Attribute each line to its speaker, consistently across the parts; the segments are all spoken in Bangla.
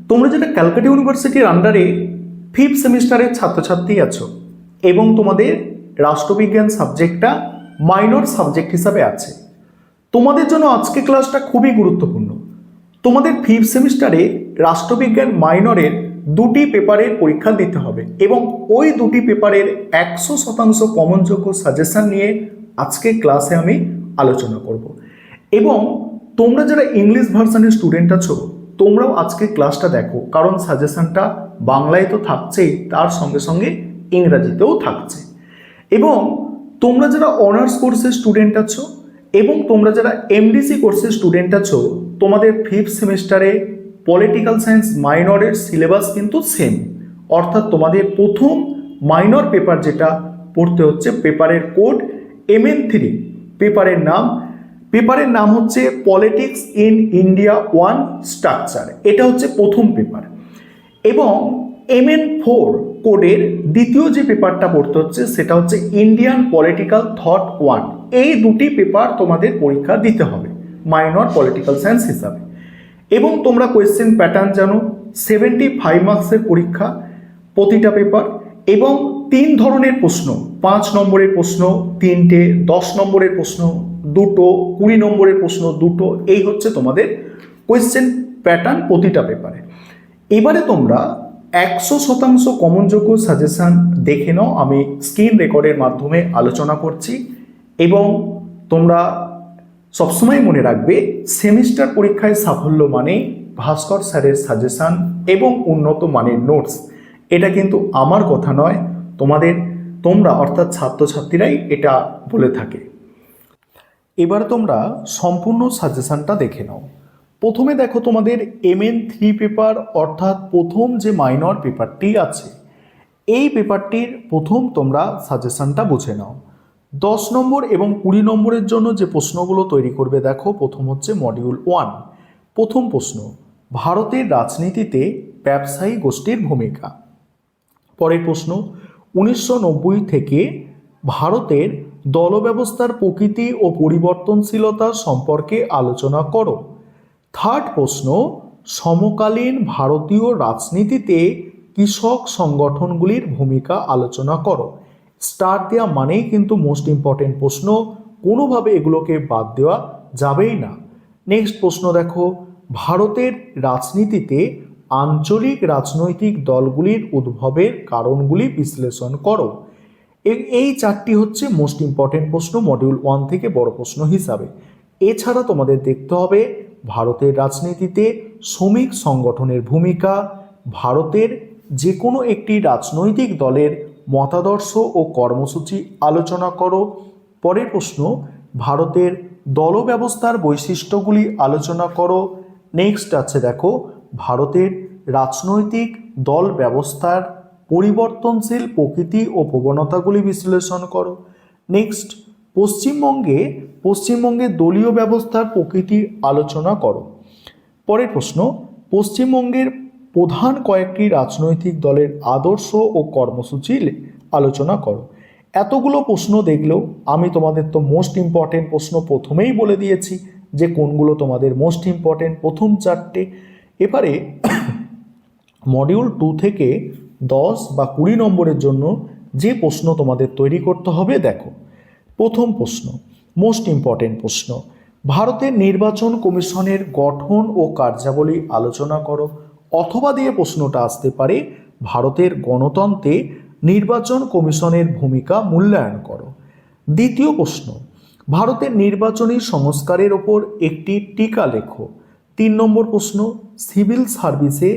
Speaker 1: তোমরা যেটা ক্যালকাটা ইউনিভার্সিটির আন্ডারে 5th সেমিস্টারের ছাত্রছাত্রী আছো এবং তোমাদের রাষ্ট্রবিজ্ঞান সাবজেক্টটা মাইনর সাবজেক্ট হিসাবে আছে, তোমাদের জন্য আজকে ক্লাসটা খুবই গুরুত্বপূর্ণ। তোমাদের 5th সেমিস্টারে রাষ্ট্রবিজ্ঞান মাইনরের 2টি পেপারের পরীক্ষা দিতে হবে এবং ওই 2টি পেপারের 100% কমনযোগ্য সাজেশন নিয়ে আজকে ক্লাসে আমি আলোচনা করব। এবং তোমরা যারা ইংলিশ ভার্সনের স্টুডেন্ট আছো, তোমরাও আজকে ক্লাসটা দেখো, কারণ সাজেশনটা বাংলায় তো থাকছেই, তার সঙ্গে সঙ্গে ইংরাজিতেও থাকছে। এবং তোমরা যারা অনার্স কোর্সের স্টুডেন্ট আছো এবং তোমরা যারা এমডিসি কোর্সের স্টুডেন্ট আছো, তোমাদের 5th সেমিস্টারে পলিটিক্যাল সায়েন্স মাইনরের সিলেবাস কিন্তু সেম, অর্থাৎ তোমাদের প্রথম মাইনর পেপার যেটা পড়তে হচ্ছে, পেপারের কোড MN3, পেপারের নাম হচ্ছে পলিটিক্স ইন ইন্ডিয়া 1 স্ট্রাকচার। এটা হচ্ছে প্রথম পেপার। এবং MN4 কোডের দ্বিতীয় যে পেপারটা পড়তে হচ্ছে সেটা হচ্ছে ইন্ডিয়ান পলিটিক্যাল থট 1। এই 2টি পেপার তোমাদের পরীক্ষা দিতে হবে মাইনর পলিটিক্যাল সায়েন্স হিসাবে। এবং তোমরা কোয়েশ্চেন প্যাটার্ন জানো, 75 মার্কসের পরীক্ষা প্রতিটা পেপার, এবং 3 ধরনের প্রশ্ন, 5 নম্বরের প্রশ্ন 3টে, 10 নম্বরের প্রশ্ন 2টো, 20 নম্বরের প্রশ্ন 2টো। এই হচ্ছে তোমাদের কোয়েশ্চেন প্যাটার্ন প্রতিটা পেপারে। এবারে তোমরা 100% কমনযোগ্য সাজেশন দেখে নাও, আমি স্ক্রিন রেকর্ডের মাধ্যমে আলোচনা করছি। এবং তোমরা সবসময় মনে রাখবে, সেমিস্টার পরীক্ষায় সাফল্য মানে ভাস্কর স্যারের সাজেশন এবং উন্নত মানের নোটস। এটা কিন্তু আমার কথা নয়, তোমরা অর্থাৎ ছাত্রছাত্রীরাই এটা বলে থাকে। এবার তোমরা সম্পূর্ণ সাজেশনটা দেখে নাও। প্রথমে দেখো, তোমাদের MN3 পেপার অর্থাৎ প্রথম যে মাইনর পেপারটি আছে, এই পেপারটির প্রথম তোমরা সাজেশনটা বুঝে নাও। 10 নম্বর এবং 20 নম্বরের জন্য যে প্রশ্নগুলো তৈরি করবে দেখো, প্রথম হচ্ছে মডিউল 1। প্রথম প্রশ্ন, ভারতের রাজনীতিতে ব্যবসায়ী গোষ্ঠীর ভূমিকা। পরের প্রশ্ন, 1990 থেকে ভারতের দলব্যবস্থার প্রকৃতি ও পরিবর্তনশীলতা সম্পর্কে আলোচনা করো। থার্ড প্রশ্ন, সমকালীন ভারতীয় রাজনীতিতে কৃষক সংগঠনগুলির ভূমিকা আলোচনা করো। স্টার দেওয়া মানেই কিন্তু মোস্ট ইম্পর্টেন্ট প্রশ্ন, কোনোভাবে এগুলোকে বাদ দেওয়া যাবেই না। নেক্সট প্রশ্ন দেখো, ভারতের রাজনীতিতে আঞ্চলিক রাজনৈতিক দলগুলির উদ্ভবের কারণগুলি বিশ্লেষণ করো। এই 4টি হচ্ছে মোস্ট ইম্পর্টেন্ট প্রশ্ন মডিউল 1 থেকে বড় প্রশ্ন হিসাবে। এছাড়া তোমাদের দেখতে হবে ভারতের রাজনীতিতে শ্রমিক সংগঠনের ভূমিকা, ভারতের যে কোনো একটি রাজনৈতিক দলের মতাদর্শ ও কর্মসূচি আলোচনা করো। পরের প্রশ্ন, ভারতের দল ব্যবস্থার বৈশিষ্ট্যগুলি আলোচনা করো। নেক্সট আছে দেখো, ভারতের রাজনৈতিক দল ব্যবস্থার পরিবর্তনশীল প্রকৃতি ও প্রবণতাগুলি বিশ্লেষণ করো। নেক্সট, পশ্চিমবঙ্গে দলীয় ব্যবস্থার প্রকৃতি আলোচনা করো। পরের প্রশ্ন, পশ্চিমবঙ্গের প্রধান কয়েকটি রাজনৈতিক দলের আদর্শ ও কর্মসূচি আলোচনা করো। এতগুলো প্রশ্ন দেখলেও আমি তোমাদের তো মোস্ট ইম্পর্টেন্ট প্রশ্ন প্রথমেই বলে দিয়েছি যে কোনগুলো তোমাদের মোস্ট ইম্পর্টেন্ট, প্রথম 4টে। এবারে মডিউল 2 থেকে 10 বা 20 নম্বরের জন্য যে প্রশ্ন তোমাদের তৈরি করতে হবে দেখো। প্রথম প্রশ্ন, মোস্ট ইম্পর্টেন্ট প্রশ্ন, ভারতের নির্বাচন কমিশনের গঠন ও কার্যাবলী আলোচনা করো। অথবা দিয়ে প্রশ্নটা আসতে পারে, ভারতের গণতন্ত্রে নির্বাচন কমিশনের ভূমিকা মূল্যায়ন করো। দ্বিতীয় প্রশ্ন, ভারতের নির্বাচনী সংস্কারের ওপর একটি টিকা লেখো। 3 নম্বর প্রশ্ন, সিভিল সার্ভিসে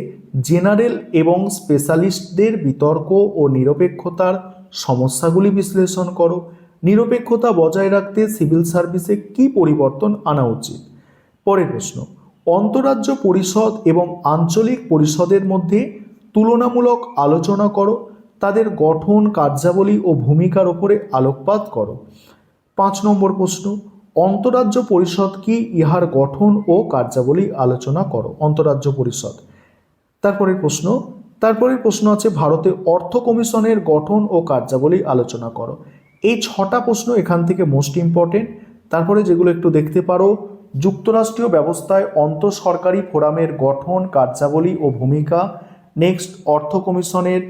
Speaker 1: জেনারেল এবং স্পেশালিস্টদের বিতর্ক ও নিরপেক্ষতার সমস্যাগুলি বিশ্লেষণ করো। নিরপেক্ষতা বজায় রাখতে সিভিল সার্ভিসে কী পরিবর্তন আনা উচিত। পরের প্রশ্ন, অন্তরাজ্য পরিষদ এবং আঞ্চলিক পরিষদের মধ্যে তুলনামূলক আলোচনা করো, তাদের গঠন, কার্যাবলী ও ভূমিকার উপরে আলোকপাত করো। 5 নম্বর প্রশ্ন, অন্তরাজ্য পরিষদ কি, ইহার গঠন ও কার্যাবলী আলোচনা করো। অন্তরাজ্য পরিষদ। তারপরের প্রশ্ন আছে, ভারতে অর্থ কমিশনের গঠন ও কার্যাবলী আলোচনা করো। এই 6টা প্রশ্ন এখান থেকে মোস্ট ইম্পর্টেন্ট। তারপরে যেগুলো একটু দেখতে পারো, যুক্তরাষ্ট্রীয় ব্যবস্থায় আন্তঃসরকারি ফোরামের গঠন, কার্যাবলী ও ভূমিকা। নেক্সট, অর্থ কমিশনের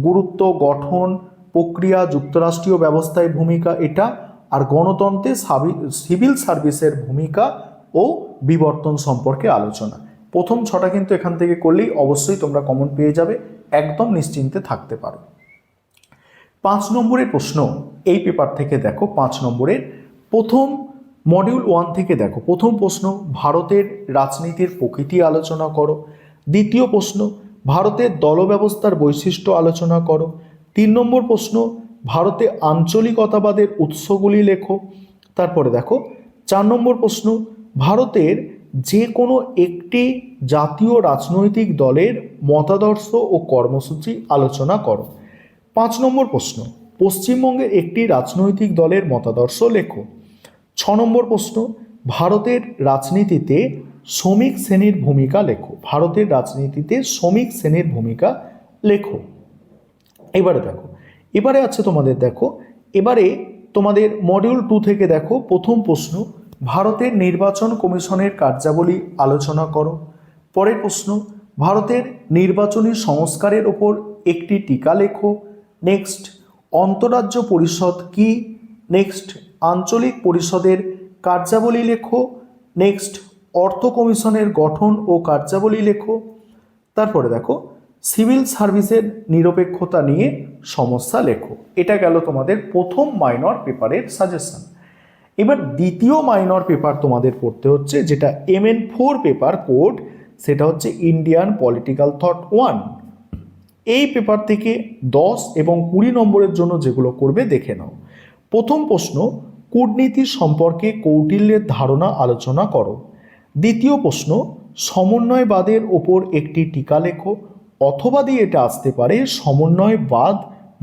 Speaker 1: গুরুত্ব, গঠন, প্রক্রিয়া, যুক্তরাষ্ট্রীয় ব্যবস্থায় ভূমিকা এটা। আর গণতন্ত্রে সিভিল সার্ভিসের ভূমিকা ও বিবর্তন সম্পর্কে আলোচনা। প্রথম 6টা কিন্তু এখান থেকে করলেই অবশ্যই তোমরা কমন পেয়ে যাবে, একদম নিশ্চিন্তে থাকতে পারো। 5 নম্বরের প্রশ্ন এই পেপার থেকে দেখো, 5 নম্বরের প্রথম মডিউল 1 থেকে দেখো। প্রথম প্রশ্ন, ভারতের রাজনীতির প্রকৃতি আলোচনা করো। দ্বিতীয় প্রশ্ন, ভারতের দল ব্যবস্থার বৈশিষ্ট্য আলোচনা করো। 3 নম্বর প্রশ্ন, ভারতে আঞ্চলিকতাবাদের উৎসগুলি লেখো। তারপরে দেখো 4 নম্বর প্রশ্ন, ভারতের যে কোনো একটি জাতীয় রাজনৈতিক দলের মতাদর্শ ও কর্মসূচি আলোচনা করো। 5 নম্বর প্রশ্ন, পশ্চিমবঙ্গের একটি রাজনৈতিক দলের মতাদর্শ লেখো। 6 নম্বর প্রশ্ন, ভারতের রাজনীতিতে শ্রমিক শ্রেণীর ভূমিকা লেখো। ভারতের রাজনীতিতে শ্রমিক শ্রেণীর ভূমিকা লেখো। এবারে দেখো, এবারে আছে তোমাদের দেখো, এবারে তোমাদের মডিউল 2 থেকে দেখো। প্রথম প্রশ্ন, ভারতের নির্বাচন কমিশনের কার্যাবলী আলোচনা করো। পরের প্রশ্ন, ভারতের নির্বাচনী সংস্কারের ওপর একটি টিকা লেখো। নেক্সট, অন্তরাজ্য পরিষদ কি। নেক্সট, আঞ্চলিক পরিষদের কার্যাবলী লেখো। নেক্সট, অর্থ কমিশনের গঠন ও কার্যাবলী লেখো। তারপরে দেখো, সিভিল সার্ভিসের নিরপেক্ষতা নিয়ে সমস্যা লেখো। এটা গেল তোমাদের প্রথম মাইনর পেপারের সাজেশন। এবার দ্বিতীয় মাইনর পেপার তোমাদের পড়তে হচ্ছে, যেটা MN4 পেপার কোড, সেটা হচ্ছে ইন্ডিয়ান পলিটিক্যাল থট 1। এই পেপার থেকে 10 এবং 20 নম্বরের জন্য যেগুলো করবে দেখে নাও। প্রথম প্রশ্ন, কূটনীতি সম্পর্কে কৌটিল্যের ধারণা আলোচনা করো। দ্বিতীয় প্রশ্ন, সমন্বয়বাদের ওপর একটি টিকা লেখো। অথবা দিয়ে এটা আসতে পারে, সমন্বয়বাদ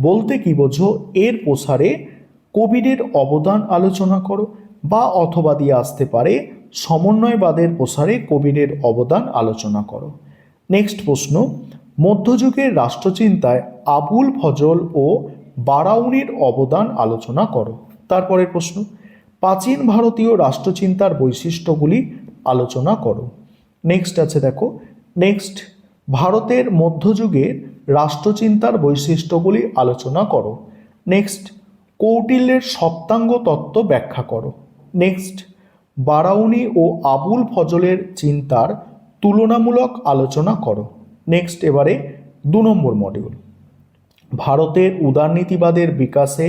Speaker 1: বলতে কি বোঝো, এর প্রসারে কবিরের অবদান আলোচনা করো। বা অথবা দিয়ে আসতে পারে, সমন্বয়বাদের প্রসারে কবিরের অবদান আলোচনা করো। নেক্সট প্রশ্ন, মধ্যযুগের রাষ্ট্রচিন্তায় আবুল ফজল ও বারাউনির অবদান আলোচনা করো। তারপরের প্রশ্ন, প্রাচীন ভারতীয় রাষ্ট্রচিন্তার বৈশিষ্ট্যগুলি আলোচনা করো। নেক্সট আছে দেখো, নেক্সট, ভারতের মধ্যযুগের রাষ্ট্রচিন্তার বৈশিষ্ট্যগুলি আলোচনা করো। নেক্সট, কৌটিল্যের সপ্তাঙ্গ তত্ত্ব ব্যাখ্যা করো। নেক্সট, বারাউনি ও আবুল ফজলের চিন্তার তুলনামূলক আলোচনা করো। নেক্সট, এবারে 2 নম্বর মডিউল, ভারতের উদারনীতিবাদের বিকাশে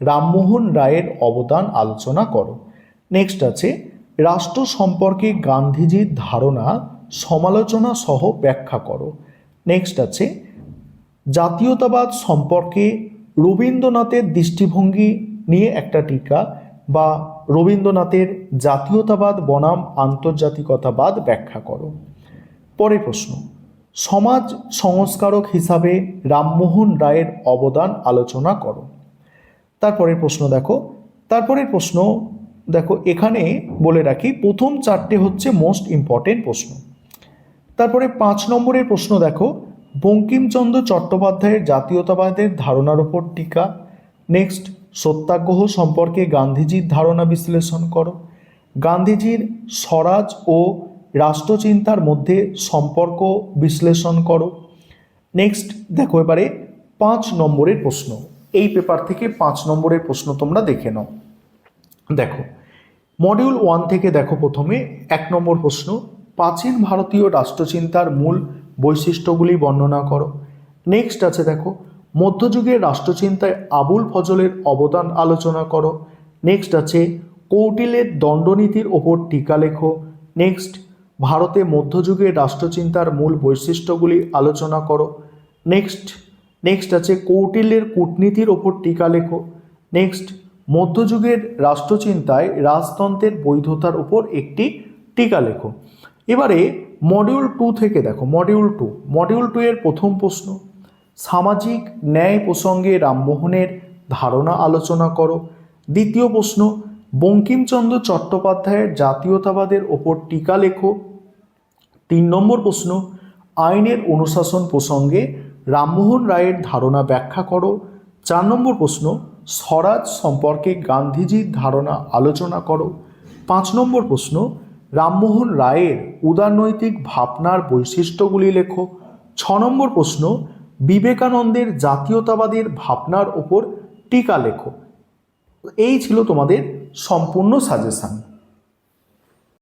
Speaker 1: রামমোহন রায়ের অবদান আলোচনা করো। নেক্সট আছে, রাষ্ট্র সম্পর্কে গান্ধীজির ধারণা সমালোচনা সহ ব্যাখ্যা করো। নেক্সট আছে, জাতীয়তাবাদ সম্পর্কে রবীন্দ্রনাথের দৃষ্টিভঙ্গি নিয়ে একটা টিকা, বা রবীন্দ্রনাথের জাতীয়তাবাদ বনাম আন্তর্জাতিকতাবাদ ব্যাখ্যা করো। পরের প্রশ্ন, সমাজ সংস্কারক হিসাবে রামমোহন রায়ের অবদান আলোচনা করো। তারপরের প্রশ্ন দেখো, তারপরের প্রশ্ন দেখো, এখানে বলে রাখি প্রথম 4টে হচ্ছে মোস্ট ইম্পর্টেন্ট প্রশ্ন। তারপরে 5 নম্বরের প্রশ্ন দেখো, বঙ্কিমচন্দ্র চট্টোপাধ্যায়ের জাতীয়তাবাদের ধারণার ওপর টিকা। নেক্সট, সত্যাগ্রহ সম্পর্কে গান্ধীজির ধারণা বিশ্লেষণ করো। গান্ধীজির স্বরাজ ও রাষ্ট্রচিন্তার মধ্যে সম্পর্ক বিশ্লেষণ করো। নেক্সট দেখো, এবারে 5 নম্বরের প্রশ্ন, এই পেপার থেকে 5 নম্বরের প্রশ্ন তোমরা দেখে নাও। দেখো, মডিউল 1 থেকে দেখো, প্রথমে 1 নম্বর প্রশ্ন, প্রাচীন ভারতীয় রাষ্ট্রচিন্তার মূল বৈশিষ্ট্যগুলি বর্ণনা করো। নেক্সট আছে দেখো, মধ্যযুগের রাষ্ট্রচিন্তায় আবুল ফজলের অবদান আলোচনা করো। নেক্সট আছে, কৌটিল্যের দণ্ডনীতির ওপর টিকা লেখো। নেক্সট, ভারতে মধ্যযুগের রাষ্ট্রচিন্তার মূল বৈশিষ্ট্যগুলি আলোচনা করো। নেক্সট আছে, কৌটিল্যের কূটনীতির ওপর টিকা লেখো। নেক্সট, মধ্যযুগের রাষ্ট্রচিন্তায় রাজতন্ত্রের বৈধতার উপর একটি টিকা লেখো। এবারে মডিউল 2 থেকে দেখো, মডিউল 2 এর প্রথম প্রশ্ন, সামাজিক ন্যায় প্রসঙ্গে রামমোহনের ধারণা আলোচনা করো। দ্বিতীয় প্রশ্ন, বঙ্কিমচন্দ্র চট্টোপাধ্যায়ের জাতীয়তাবাদের ওপর টিকা লেখো। 3 নম্বর প্রশ্ন, আইনের অনুশাসন প্রসঙ্গে রামমোহন রায়ের ধারণা ব্যাখ্যা করো। 4 নম্বর প্রশ্ন, স্বরাজ সম্পর্কে গান্ধীজির ধারণা আলোচনা করো। 5 নম্বর প্রশ্ন, রামমোহন রায়ের উদারনৈতিক ভাবনার বৈশিষ্ট্যগুলি লেখো। 6 নম্বর প্রশ্ন, বিবেকানন্দের জাতীয়তাবাদের ভাবনার ওপর টিকা লেখো। এই ছিল তোমাদের সম্পূর্ণ সাজেশন।